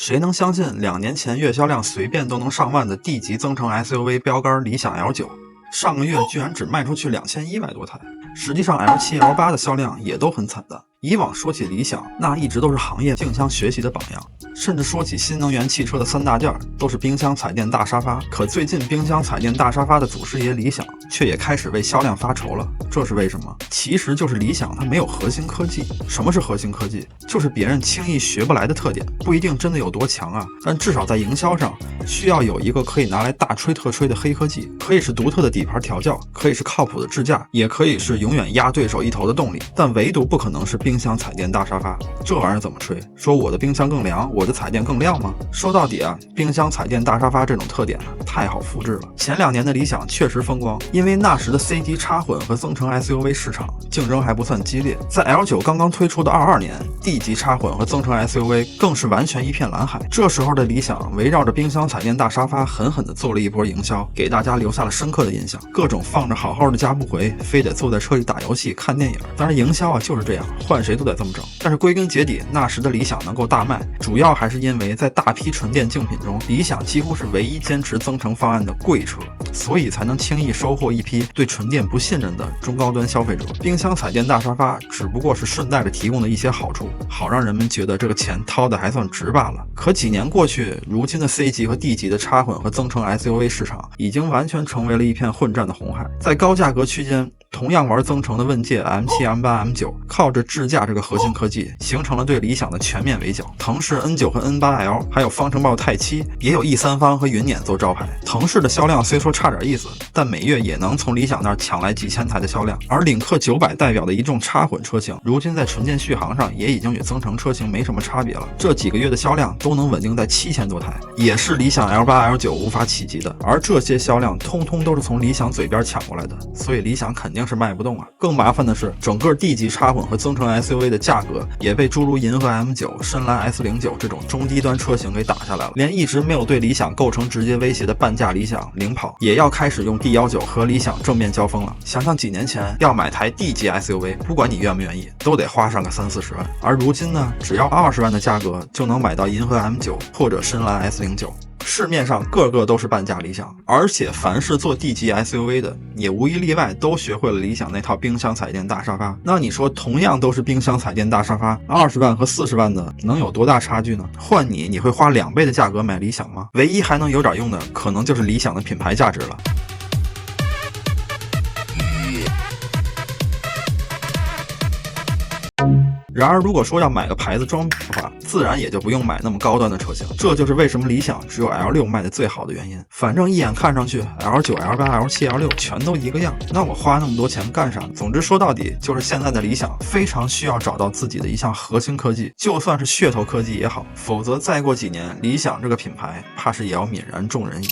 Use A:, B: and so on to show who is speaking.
A: 谁能相信2年前月销量随便都能上万的 D 级增程 SUV 标杆理想 L9， 上个月居然只卖出去2100多台。实际上 L7、L8 的销量也都很惨淡。以往说起理想，那一直都是行业竞相学习的榜样，甚至说起新能源汽车的3大件都是冰箱、彩电、大沙发。可最近冰箱、彩电、大沙发的祖师爷理想却也开始为销量发愁了，这是为什么？其实就是理想它没有核心科技。什么是核心科技？就是别人轻易学不来的特点，不一定真的有多强啊，但至少在营销上需要有一个可以拿来大吹特吹的黑科技，可以是独特的底盘调教，可以是靠谱的智驾，也可以是永远压对手一头的动力，但唯独不可能是冰箱、彩电、大沙发。这玩意儿怎么吹？说我的冰箱更凉，我的彩电更亮吗？说到底啊，冰箱、彩电、大沙发这种特点太好复制了。前2年的理想确实风光，因为那时的 C 级插混和增程 SUV 市场竞争还不算激烈。在 L9 刚刚推出的22年 ，D 级插混和增程 SUV 更是完全一片蓝海。这时候的理想围绕着冰箱、彩电、大沙发狠狠地做了一波营销，给大家留下了深刻的印象。各种放着好好的家不回，非得坐在车里打游戏、看电影。当然，营销啊就是这样，换谁都得这么整。但是归根结底，那时的理想能够大卖，主要还是因为在大批纯电竞品中，理想几乎是唯一坚持增程方案的贵车，所以才能轻易收获一批对纯电不信任的中高端消费者。冰箱、彩电、大沙发只不过是顺带着提供的一些好处，好让人们觉得这个钱掏的还算值罢了。可几年过去，如今的 C 级和 D 级的插混和增程 SUV 市场已经完全成为了一片混战的红海。在高价格区间，同样玩增程的问界 M7、M8、M9 靠着智驾这个核心科技，形成了对理想的全面围剿。腾势 N9 和 N8L 还有方程豹泰7也有 E3方和云辇做招牌。腾势的销量虽说差点意思，但每月也能从理想那儿抢来几千台的销量。而领克900代表的一众插混车型，如今在纯电续航上也已经与增程车型没什么差别了。这几个月的销量都能稳定在7000多台，也是理想 L8、L9 无法企及的。而这些销量通通都是从理想嘴边抢过来的，所以理想肯定是卖不动啊。更麻烦的是，整个 D 级插混和增程 SUV 的价格也被诸如银河 M9、深蓝 S09 这种中低端车型给打下来了。连一直没有对理想构成直接威胁的半价理想领跑，也要开始用 D19 和理想正面交锋了。想想几年前要买台 D 级 SUV， 不管你愿不愿意，都得花上个30-40万。而如今呢，只要20万的价格就能买到银河 M9 或者深蓝 S09。市面上个个都是半价理想，而且凡是做 D 级 SUV 的，也无一例外都学会了理想那套冰箱、彩电、大沙发。那你说，同样都是冰箱、彩电、大沙发，20万和40万的能有多大差距呢？换你会花2倍的价格买理想吗？唯一还能有点用的，可能就是理想的品牌价值了。然而，如果说要买个牌子装逼的话，自然也就不用买那么高端的车型。这就是为什么理想只有 L6 卖的最好的原因。反正一眼看上去 L9、L8、L7、L6 全都一个样，那我花那么多钱干啥呢？总之说到底，就是现在的理想非常需要找到自己的一项核心科技，就算是噱头科技也好，否则再过几年，理想这个品牌怕是也要泯然众人矣。